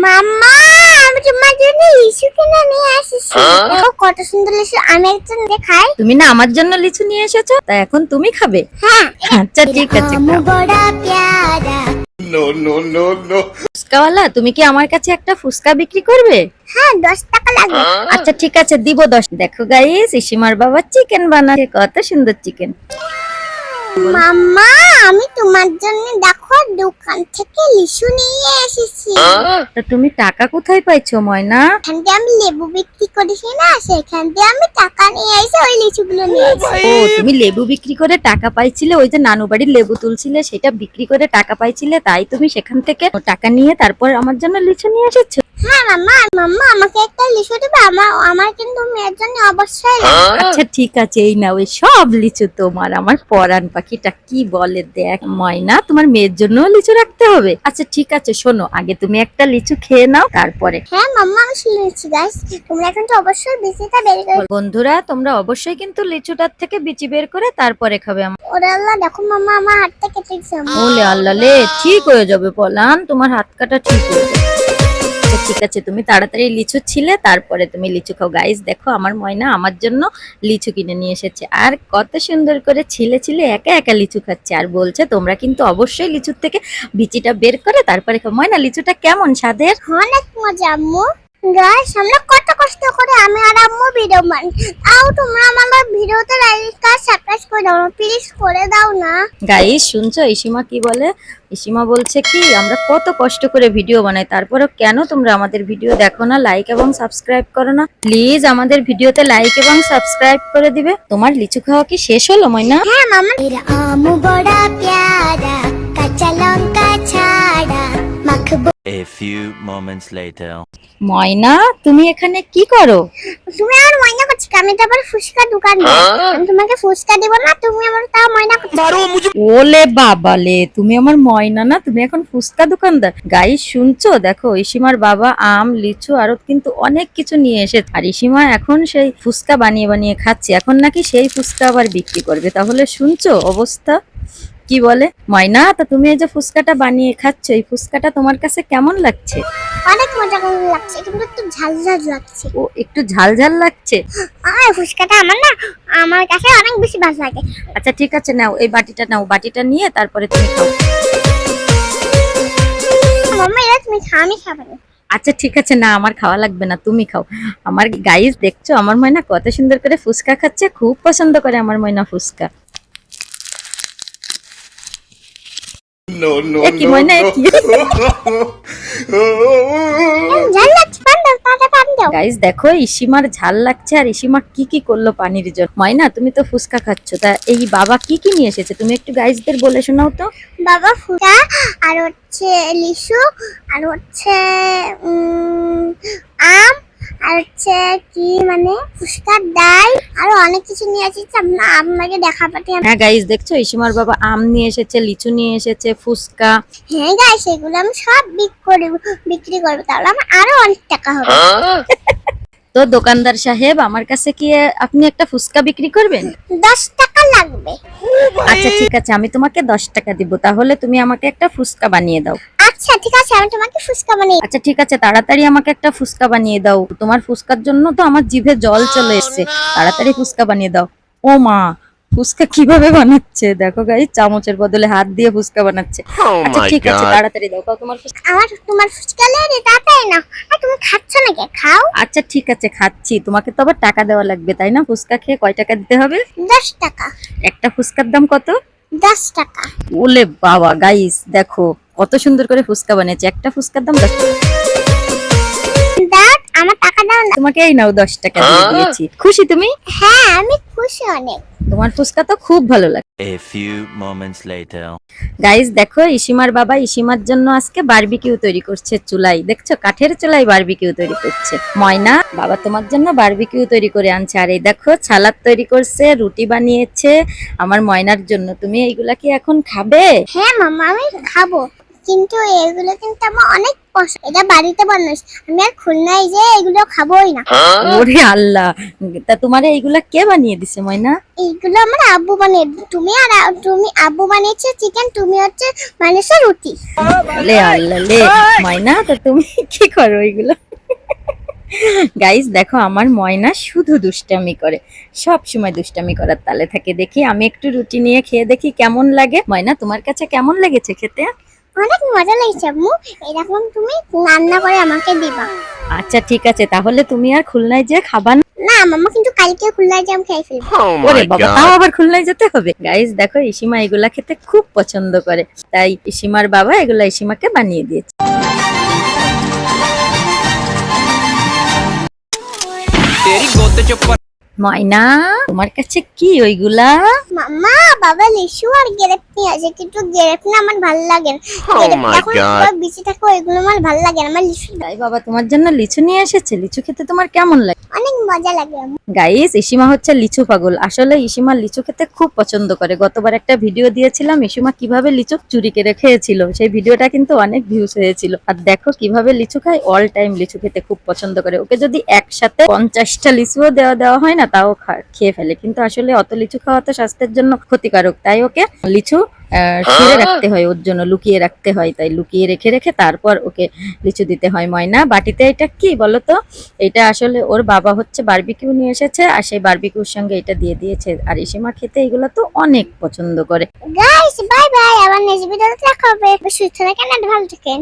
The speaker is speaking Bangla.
মাম্মা, আমি তোমার জন্য লিচু কিনে নিয়ে এসেছি। দেখো কত সুন্দর লিচু, আমি একজন খাই। তুমি না আমার জন্য লিচু নিয়ে এসেছো, তাই এখন তুমি খাবে? হ্যাঁ। আচ্ছা ঠিক আছে। বড়া প্যারা। No, no, no, no. ফুচকাওয়ালা, তুমি কি আমার কাছে একটা ফুচকা বিক্রি করবে? হ্যাঁ, 10 টাকা লাগবে। আচ্ছা ঠিক আছে, দিব 10। দেখো গাইস, ইসিমার বাবা চিকেন বানাচ্ছে, কত সুন্দর চিকেন। মাম্মা, আমি তোমার জন্য দেখো দোকান থেকে লিচু নিয়ে এসেছি। তো তুমি টাকা কোথায় পাইছো ময়না? এখান থেকে আমি লেবু বিক্রি করেছি না, সেখান থেকে আমি টাকা নিয়ে এসে ওই লিচুগুলো নিয়ে এসেছি। ও, তুমি লেবু বিক্রি করে টাকা পাইছিলে, ওই যে নানু বাড়ির লেবু তুলছিলে সেটা বিক্রি করে টাকা পাইছিলে, তাই তুমি সেখান থেকে টাকা নিয়ে তারপর আমার জন্য লিচু নিয়ে এসেছো? হ্যাঁ মাম্মা, মাম্মা আমাকে একটা লিচু দেবে? আমার কিন্তু মেয়ের জন্য অবশ্যই লাগবে। আচ্ছা ঠিক আছে, এই নাও, এই সব লিচু তোমার। আমার পরান পাখিটা কি বলে দেখ ময়না, তোমার মেয়ের জন্য লিচু রাখতে হবে। আচ্ছা ঠিক আছে, শোনো, আগে তুমি একটা লিচু খেয়ে নাও তারপরে। হ্যাঁ মাম্মা, আমি শুনেছি গাইস, তোমরা কিন্তু অবশ্যই বিচিটা বের করে। বন্ধুরা, তোমরা অবশ্যই কিন্তু লিচুটার থেকে বিচি বের করে তারপরে খাবে। ওরে আল্লাহ, দেখো মাম্মা আমার হাতটা কেটে গেছে। ওলে আল্লাহ লে, ঠিক হয়ে যাবে পলান, তোমার হাত কাটা ঠিক হয়ে যাবে। আচ্ছা ঠিক আছে, তুমি তাড়াতাড়ি লিচু ছিলে তারপরে তুমি লিচু খাও। গাইস দেখো, আমার ময়না আমার জন্য লিচু কিনে নিয়ে এসেছে, আর কত সুন্দর করে ছিলে ছিলে একা একা লিচু খাচ্ছে, আর বলছে তোমরা কিন্তু অবশ্যই লিচুর থেকে বিচিটা বের করে তারপরে খাও। ময়না, লিচুটা কেমন স্বাদের? অনেক মজা আম্মু। গাইস, আমরা কত কষ্ট করে আমি আর আম্মু ভিডিও বানাই, তাও তোমরা আমার ভিডিওতে লাইক আর সাবস্ক্রাইব করে দাও না, প্লিজ করে দাও না। গাইস শুনছো ইসিমা কি বলে? ইসিমা বলছে কি, আমরা কত কষ্ট করে ভিডিও বানাই, তারপরেও কেন তোমরা আমাদের ভিডিও দেখো না, লাইক এবং সাবস্ক্রাইব করো না? প্লিজ আমাদের ভিডিওতে লাইক এবং সাবস্ক্রাইব করে দিবে। তোমার লিচু খাওয়া কি শেষ হলো ময়না? হ্যাঁ মামা। এরা আমু বড়া প্যারা, কাঁচা লঙ্কা ছাড়া মাখবো। A few moments later. ময়না, তুমি এখানে কি করো? তুমি আমার ময়না করছো, আমি তো আবার ফুচকা দোকান দেব। আমি তোমাকে ফুচকা দেব না, তুমি আমার তাও ময়না করছো। ওলে বাবালে, তুমি আমার ময়না না, তুমি এখন ফুচকা দোকানদার। গাইস শুনছো, দেখো ইসিমার বাবা আম, লিচু আরো কিন্তু অনেক কিছু নিয়ে এসেছে, আর ইসিমা এখন সেই ফুচকা বানিয়ে বানিয়ে খাচ্ছে। এখন নাকি সেই ফুচকা আবার বিক্রি করবে। তাহলে শুনছো অবস্থা কি বলে? ময়না, তা তুমি এই যে ফুচকাটা বানিয়ে খাচ্ছ, এই ফুচকাটা তোমার কাছে কেমন লাগছে? অনেক মজা করে লাগছে, কিন্তু একটু ঝাল ঝাল লাগছে। ও, একটু ঝাল ঝাল লাগছে। আর ফুচকাটা আমার না, আমার কাছে অনেক বেশি ভালো লাগে। আচ্ছা ঠিক আছে, নাও এই বাটিটা নাও, বাটিটা নিয়ে তারপরে তুমি খাও। মাম্মা, এটা তুমি খাও, আমি খাবো না। আচ্ছা ঠিক আছে, না আমার খাওয়া লাগবে না, তুমি খাও। আমার গাইস দেখছো, আমার ময়না কত সুন্দর করে ফুচকা খাচ্ছে, খুব পছন্দ করে আমার ময়না ফুচকা। No, no, কি no, ময়না, no. কি ঝাল লাগছে, পান দাও, পান দাও। গাইস দেখো, ইসিমার ঝাল লাগছে, আর ইসিমা কি কি করলো পানির জন্য। ময়না, তুমি তো ফুচকা খাচ্ছ, তা এই বাবা কি কি নিয়ে এসেছে তুমি একটু গাইসদের বলে শোনাও তো। বাবা ফুচকা, আর হচ্ছে লিচু, আর হচ্ছে আম, আর হচ্ছে কি মানে ফুচকার ডাল, আরো অনেক কিছু নিয়ে এসেছে। আপনাকে দেখা পাতি। হ্যাঁ গাইস দেখছো, ইসিমার বাবা আম নিয়ে এসেছে, লিচু নিয়ে এসেছে, ফুচকা। হ্যাঁ গাইস, এগুলো আমি সব বিক্রি করবো, তাহলে আমার আরো অনেক টাকা হবে। তো দোকানদার সাহেব, আমার কাছে কি আপনি একটা ফুচকা বিক্রি করবেন? 10 টাকা লাগবে। আচ্ছা ঠিক আছে, আমি তোমাকে 10 টাকা দিব, তাহলে তুমি আমাকে একটা ফুচকা বানিয়ে দাও। আচ্ছা ঠিক আছে, আমি তোমাকে ফুচকা বানিয়ে। আচ্ছা ঠিক আছে, তাড়াতাড়ি আমাকে একটা ফুচকা বানিয়ে দাও। তোমার ফুচকার জন্য তো আমার জিভে জল চলে এসেছে, তাড়াতাড়ি ফুচকা বানিয়ে দাও। ও মা, ফুচকা কিভাবে বানাচ্ছে দেখো গাইস, চামচের বদলে হাত দিয়ে ফুচকা বানাচ্ছে। আচ্ছা ঠিক আছে, তাড়াতাড়ি দাও তোমার ফুচকা। তোমার ফুচকা লেগে তাড়াতাড়ি না। আর তুমি খাচ্ছ নাকি? খাও। আচ্ছা ঠিক আছে, খাচ্ছি। তোমাকে তো আবার টাকা দেওয়া লাগবে তাই না? ফুচকা খেয়ে কয় টাকা দিতে হবে? 10 টাকা। একটা ফুচকার দাম কত? 10 টাকা। ওলে বাবা, গাইস দেখো কত সুন্দর করে ফুচকা বানিয়েছে, একটা ফুচকার দাম 10 টাকা। দাও, আমার টাকা দাও না। তোমাকে এই নাও 10 টাকা দিয়ে দিয়েছি। খুশি তুমি? হ্যাঁ, আমি খুশি অনেক। তোমার ফুচকা তো খুব ভালো লাগে। A few moments later. Guys দেখো, ইসিমার বাবা ইসিমার জন্য আজকে বারবিকিউ তৈরি করছে চুলাই। দেখছো, কাঠের চুলায় বারবিকিউ তৈরি করছে। ময়না, বাবা তোমার জন্য বারবিকিউ তৈরি করে আনছে, আর এই দেখো সালাদ তৈরি করছে, রুটি বানিয়েছে আমার ময়নার জন্য। তুমি এইগুলা কি এখন খাবে? হ্যাঁ মাম্মা, আমি খাবো। কিন্তু এগুলো কিন্তু আমার অনেক পছন্দ। এটা বাড়িতে বানাইছি, আমি আর খুলনায় যে এগুলো খাবোই না। ওরে আল্লাহ, তা তোমার এইগুলা কে বানিয়ে দিছে ময়না? এইগুলো আমার আব্বু বানিয়ে তুমি আব্বু বানিয়েছে চিকেন, তুমি হচ্ছে বানিয়েছো রুটি। লে আল্লাহ লে ময়না, তা তুমি কি করো এগুলো? গাইস দেখো, আমার ময়না শুধু দুষ্টামি করে, সব সময় দুষ্টামি করার তালে থাকে। দেখি আমি একটু রুটি নিয়ে খেয়ে দেখি কেমন লাগে। ময়না, তোমার কাছে কেমন লেগেছে খেতে? অনেক মজা লাগছে আম্মু, এরকম তুমি রান্না করে আমাকে দিবা। আচ্ছা ঠিক আছে, তাহলে তুমি আর খুলনায় যে খাবা না? না মাম্মা, কিন্তু কালকে খুলনায় জাম খেয়ে ফেলবো। ওরে বাবা, তাও আবার খুলনায় যেতে হবে? গাইস দেখো, ইসিমা এগুলা খেতে খুব পছন্দ করে, তাই ইসিমার বাবা এগুলা ইসিমাকে বানিয়ে দিয়েছে। ময়না, তোমার কাছে কি ওইগুলা? মাম্মা, বাবা লিচু আর গ্রেপ নিয়ে আছে, কিন্তু গ্রেপ না আমার ভালো লাগে না। গ্রেপ my এখন God. পুরো বিচি থাকে, ওইগুলো আমার ভালো লাগে না। আমার লিচু তাই বাবা তোমার জন্য লিচু নিয়ে এসেছে। লিচু খেতে তোমার কেমন লাগে? অনেক মজা লাগে আম্মু। গাইস, ইসিমা হচ্ছে লিচু পাগল। আসলে ইসিমা লিচু খেতে খুব পছন্দ করে। গতবার একটা ভিডিও দিয়েছিলাম ইসিমা কিভাবে লিচু চুরি করে খেয়েছিল, সেই ভিডিওটা কিন্তু অনেক ভিউজ হয়েছিল। আর দেখো কিভাবে লিচু খায়, অল টাইম লিচু খেতে খুব পছন্দ করে। ওকে যদি একসাথে 50টা লিচুও দেওয়া হয় না, তাও খেয়ে ফেলে। কিন্তু আসলে অত লিচু খাওয়া তো স্বাস্থ্যের জন্য ক্ষতিকারক, তাই ওকে লিচু ছিঁড়ে রাখতে হয়, ওর জন্য লুকিয়ে রাখতে হয়। তাই লুকিয়ে রেখে রেখে তারপর ওকে লিচু দিতে হয়। ময়না, বাটিতে এটা কি বলো তো? এটা আসলে ওর বাবা হচ্ছে বারবিকিউ নিয়ে এসেছে, আর সেই বারবিকিউর সঙ্গে এটা দিয়ে দিয়েছে। আর ইসিমা খেতে এগুলো তো অনেক পছন্দ করে। গাইস বাই বাই, আবার নেক্সট ভিডিওতে দেখা হবে। সুস্থ থাকেন আর ভালো থাকেন।